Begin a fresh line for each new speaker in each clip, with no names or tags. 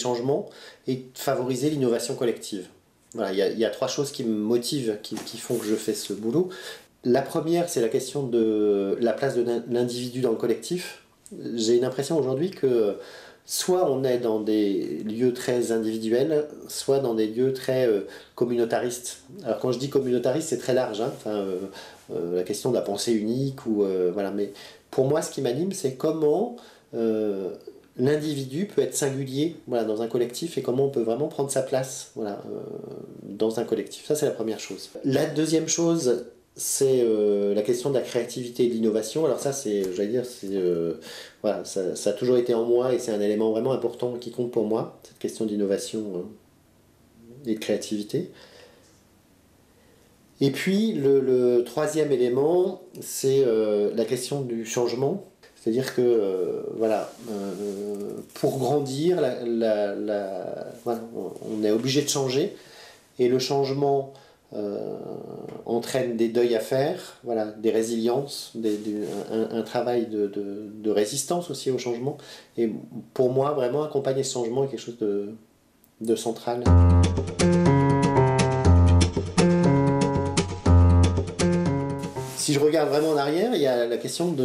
changements et favoriser l'innovation collective. Voilà, il y a trois choses qui me motivent, qui font que je fais ce boulot. La première, c'est la question de la place de l'individu dans le collectif. J'ai une impression aujourd'hui que soit on est dans des lieux très individuels, soit dans des lieux très communautaristes. Alors quand je dis communautariste, c'est très large, hein. Enfin, la question de la pensée unique, ou, voilà. Mais pour moi, ce qui m'anime, c'est comment l'individu peut être singulier, voilà, dans un collectif, et comment on peut vraiment prendre sa place, voilà, dans un collectif. Ça, c'est la première chose. La deuxième chose, c'est la question de la créativité et de l'innovation. Alors ça, voilà, ça a toujours été en moi, et c'est un élément vraiment important qui compte pour moi, cette question d'innovation et de créativité. Et puis le troisième élément, c'est la question du changement. C'est-à-dire que voilà, pour grandir, voilà, on est obligé de changer, et le changement entraîne des deuils à faire, voilà, des résiliences, un travail de résistance aussi au changement. Et pour moi, vraiment, accompagner ce changement est quelque chose de central. Si je regarde vraiment en arrière, il y a la question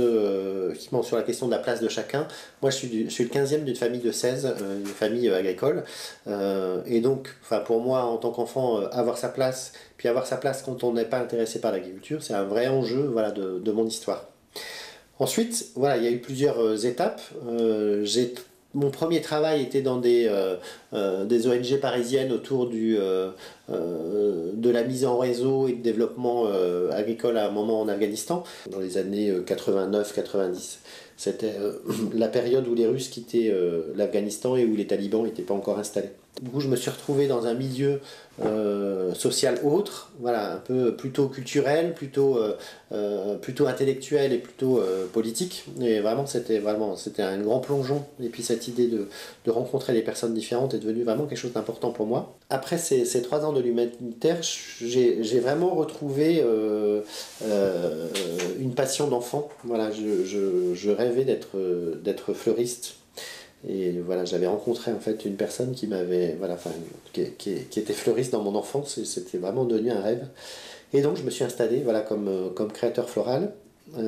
sur la question de la place de chacun. Moi, je suis le 15e d'une famille de 16, une famille agricole. Et donc, enfin, pour moi, en tant qu'enfant, avoir sa place, puis avoir sa place quand on n'est pas intéressé par l'agriculture, c'est un vrai enjeu, voilà, de mon histoire. Ensuite, voilà, il y a eu plusieurs étapes. Mon premier travail était dans des ONG parisiennes autour de la mise en réseau et de développement agricole à un moment en Afghanistan, dans les années 89-90. C'était la période où les Russes quittaient l'Afghanistan et où les talibans n'étaient pas encore installés. Du coup, je me suis retrouvé dans un milieu social autre, voilà, un peu plutôt culturel, plutôt intellectuel et plutôt politique. Et vraiment, c'était un grand plongeon. Et puis cette idée de rencontrer des personnes différentes est devenue vraiment quelque chose d'important pour moi. Après ces 3 ans de l'humanitaire, j'ai vraiment retrouvé une passion d'enfant. Voilà, je rêvais d'être fleuriste. Et voilà, j'avais rencontré en fait une personne qui m'avait, voilà, enfin, qui était fleuriste dans mon enfance, et c'était vraiment devenu un rêve. Et donc je me suis installé, voilà, comme créateur floral. Bah,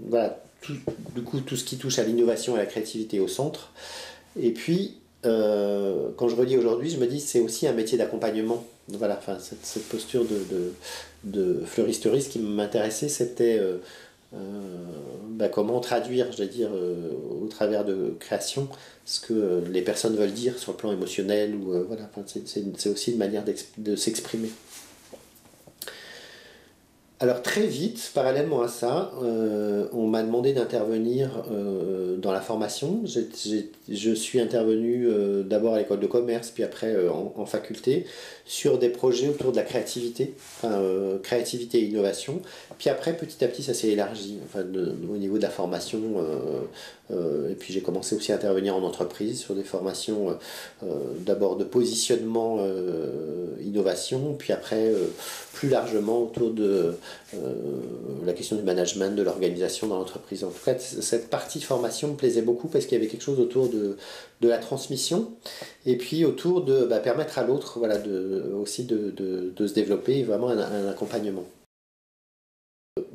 voilà, du coup, tout ce qui touche à l'innovation et à la créativité au centre. Et puis, quand je relis aujourd'hui, je me dis c'est aussi un métier d'accompagnement. Voilà, enfin, cette posture de fleuristerie, ce qui m'intéressait, c'était comment traduire, je veux dire, au travers de création, ce que les personnes veulent dire sur le plan émotionnel, ou voilà, enfin, c'est aussi une manière de s'exprimer. Alors très vite, parallèlement à ça, on m'a demandé d'intervenir dans la formation. Je suis intervenu d'abord à l'école de commerce, puis après en faculté, sur des projets autour de la créativité, enfin, créativité et innovation. Puis après, petit à petit, ça s'est élargi, enfin, au niveau de la formation. Et puis j'ai commencé aussi à intervenir en entreprise sur des formations d'abord de positionnement, innovation, puis après plus largement autour de la question du management, de l'organisation dans l'entreprise. En tout cas, cette partie formation me plaisait beaucoup parce qu'il y avait quelque chose autour de la transmission, et puis autour de permettre à l'autre, voilà, aussi de se développer, vraiment un accompagnement.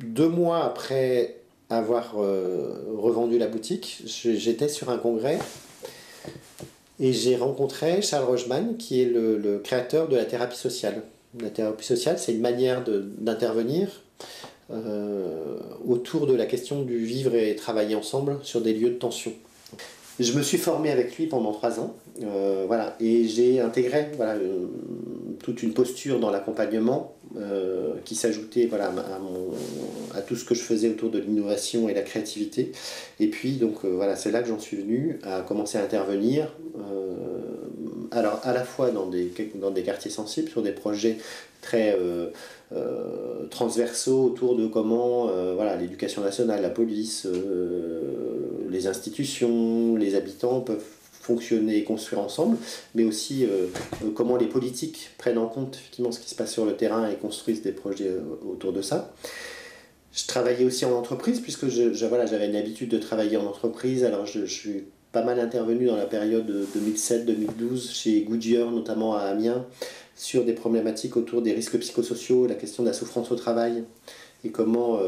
2 mois après avoir revendu la boutique, j'étais sur un congrès et j'ai rencontré Charles Rogeman, qui est le créateur de la thérapie sociale. La thérapie sociale, c'est une manière d'intervenir autour de la question du vivre et travailler ensemble sur des lieux de tension. Je me suis formé avec lui pendant 3 ans, voilà, et j'ai intégré, voilà, toute une posture dans l'accompagnement qui s'ajoutait, voilà, à tout ce que je faisais autour de l'innovation et la créativité. Et puis donc voilà, c'est là que j'en suis venu à commencer à intervenir, alors à la fois dans des quartiers sensibles, sur des projets très transversaux autour de comment voilà, l'éducation nationale, la police, les institutions, les habitants peuvent fonctionner et construire ensemble, mais aussi comment les politiques prennent en compte effectivement ce qui se passe sur le terrain et construisent des projets autour de ça. Je travaillais aussi en entreprise, puisque voilà, j'avais une habitude de travailler en entreprise. Alors je suis pas mal intervenu dans la période 2007-2012 chez Goodyear, notamment à Amiens, sur des problématiques autour des risques psychosociaux, la question de la souffrance au travail, et comment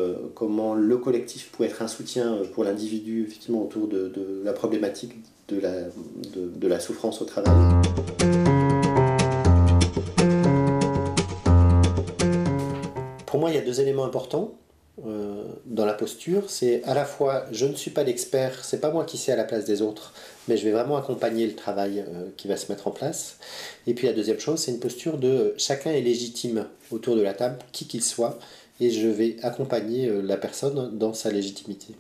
le collectif peut être un soutien pour l'individu, effectivement, autour de la problématique de la souffrance au travail. Pour moi, il y a deux éléments importants dans la posture. C'est à la fois, je ne suis pas l'expert, c'est pas moi qui sais à la place des autres, mais je vais vraiment accompagner le travail qui va se mettre en place. Et puis la deuxième chose, c'est une posture de chacun est légitime autour de la table, qui qu'il soit, et je vais accompagner la personne dans sa légitimité.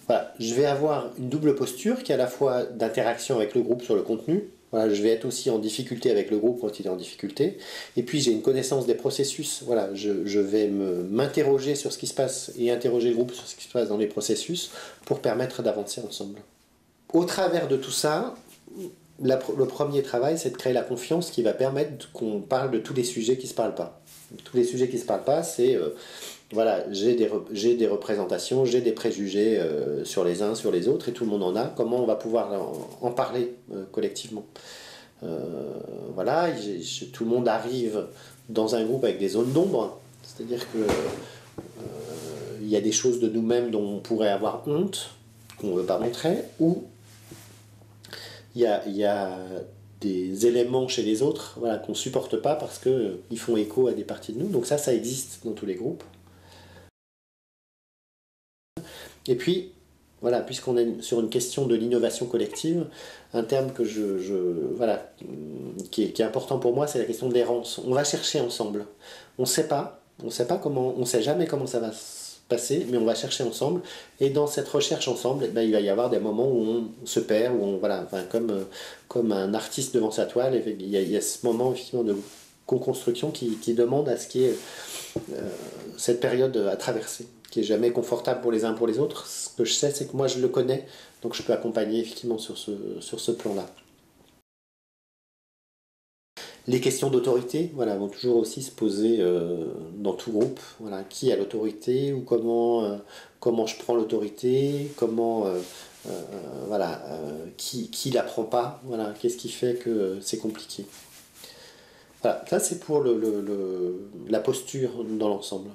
Voilà, je vais avoir une double posture qui est à la fois d'interaction avec le groupe sur le contenu. Voilà, je vais être aussi en difficulté avec le groupe quand il est en difficulté. Et puis j'ai une connaissance des processus. Voilà, je vais m'interroger sur ce qui se passe et interroger le groupe sur ce qui se passe dans les processus pour permettre d'avancer ensemble. Au travers de tout ça, le premier travail, c'est de créer la confiance qui va permettre qu'on parle de tous les sujets qui ne se parlent pas. Tous les sujets qui ne se parlent pas, c'est voilà, j'ai des représentations, j'ai des préjugés sur les uns, sur les autres, et tout le monde en a. Comment on va pouvoir en parler collectivement? Voilà, tout le monde arrive dans un groupe avec des zones d'ombre, c'est-à-dire que il y a des choses de nous-mêmes dont on pourrait avoir honte, qu'on ne veut pas montrer, ou il y a des éléments chez les autres, voilà, qu'on ne supporte pas parce qu'ils font écho à des parties de nous. Donc ça existe dans tous les groupes. Et puis, voilà, puisqu'on est sur une question de l'innovation collective, un terme que voilà, qui est important pour moi, c'est la question de l'errance. On va chercher ensemble. On sait comment, on sait jamais comment ça va se passer, mais on va chercher ensemble. Et dans cette recherche ensemble, il va y avoir des moments où on se perd, où voilà, enfin, comme un artiste devant sa toile, il y a ce moment effectivement de co-construction qui demande à ce qu'il y ait cette période à traverser, qui est jamais confortable pour les uns pour les autres. Ce que je sais, c'est que moi je le connais, donc je peux accompagner effectivement sur ce plan-là. Les questions d'autorité, voilà, vont toujours aussi se poser dans tout groupe. Voilà, qui a l'autorité ou comment je prends l'autorité, voilà, qui la prend pas, voilà, qu'est-ce qui fait que c'est compliqué. Voilà, ça c'est pour la posture dans l'ensemble.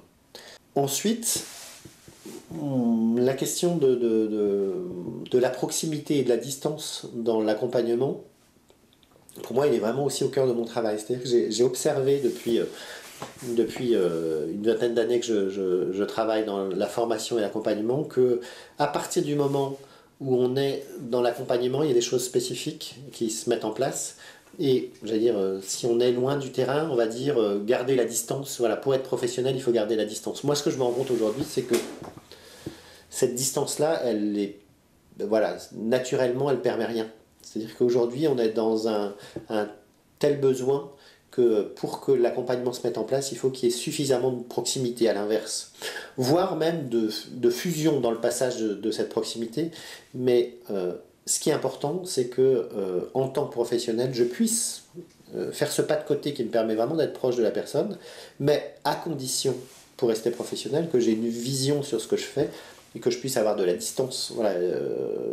Ensuite, la question de la proximité et de la distance dans l'accompagnement, pour moi, il est vraiment aussi au cœur de mon travail. C'est-à-dire que j'ai observé depuis une vingtaine d'années que je travaille dans la formation et l'accompagnement, que à partir du moment où on est dans l'accompagnement, il y a des choses spécifiques qui se mettent en place. Et j'allais dire, si on est loin du terrain, on va dire garder la distance. Voilà, pour être professionnel, il faut garder la distance. Moi, ce que je me rends compte aujourd'hui, c'est que cette distance-là, elle est, voilà, naturellement, elle permet rien. C'est-à-dire qu'aujourd'hui, on est dans un tel besoin que pour que l'accompagnement se mette en place, il faut qu'il y ait suffisamment de proximité, à l'inverse. Voire même de fusion dans le passage de cette proximité. Mais ce qui est important, c'est que en tant que professionnel, je puisse faire ce pas de côté qui me permet vraiment d'être proche de la personne, mais à condition, pour rester professionnel, que j'ai une vision sur ce que je fais, et que je puisse avoir de la distance, voilà,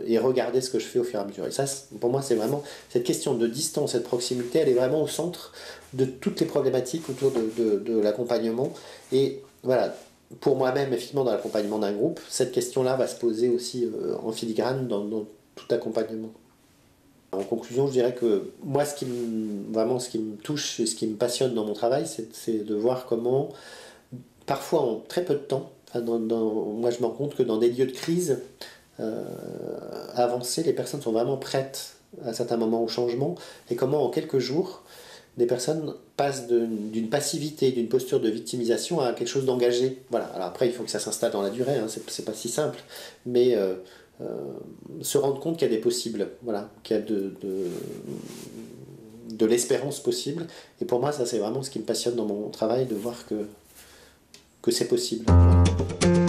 et regarder ce que je fais au fur et à mesure. Et ça, pour moi, c'est vraiment cette question de distance, cette proximité, elle est vraiment au centre de toutes les problématiques autour de l'accompagnement. Et voilà, pour moi-même, effectivement, dans l'accompagnement d'un groupe, cette question-là va se poser aussi en filigrane dans tout accompagnement. En conclusion, je dirais que moi, ce qui me touche et ce qui me passionne dans mon travail, c'est de voir comment, parfois en très peu de temps, moi je me rends compte que dans des lieux de crise avancés, les personnes sont vraiment prêtes à certains moments au changement, et comment en quelques jours des personnes passent d'une passivité, d'une posture de victimisation à quelque chose d'engagé. Voilà. Alors après, il faut que ça s'installe dans la durée, hein, c'est pas si simple, mais se rendre compte qu'il y a des possibles, voilà, qu'il y a de l'espérance possible. Et pour moi, ça c'est vraiment ce qui me passionne dans mon travail, de voir que c'est possible. Voilà.